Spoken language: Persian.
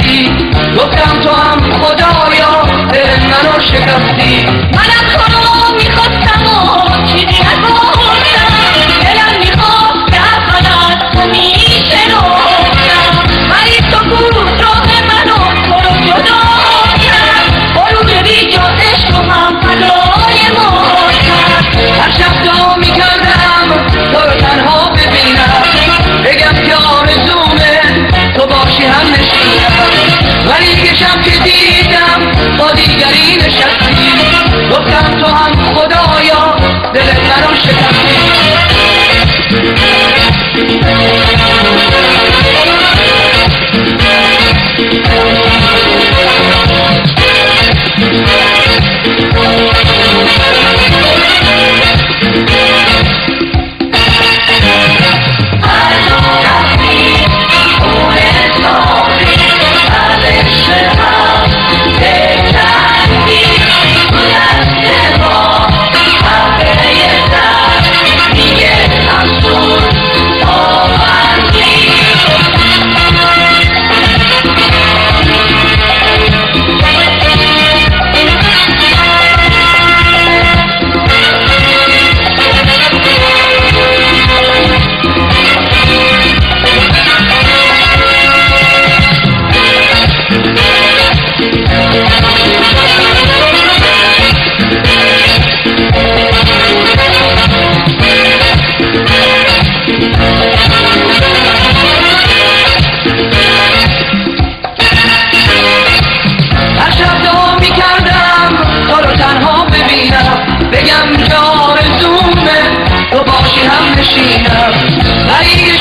نشستی، گفتم تو هم خدایا دل منو شکستی. منم تو رو میخواستم و چیزی نگفتم، دلم میخواست که اصلا از تو میشنفتم، ولی تو بود راه منو تو رو جدا کرد، بروی بی جا عشق و هم فدای ما کرد. هر شب دعا میکردم تو رو تنها ببینم، بگم که آرزومه تو باشی هم نشینم، ولی یه شب که دیدم با دیگری نشستی، گفتم تو هم خدایا دل منو شکستی. بگم که آرزومه تو باشی هم نشینم، ولی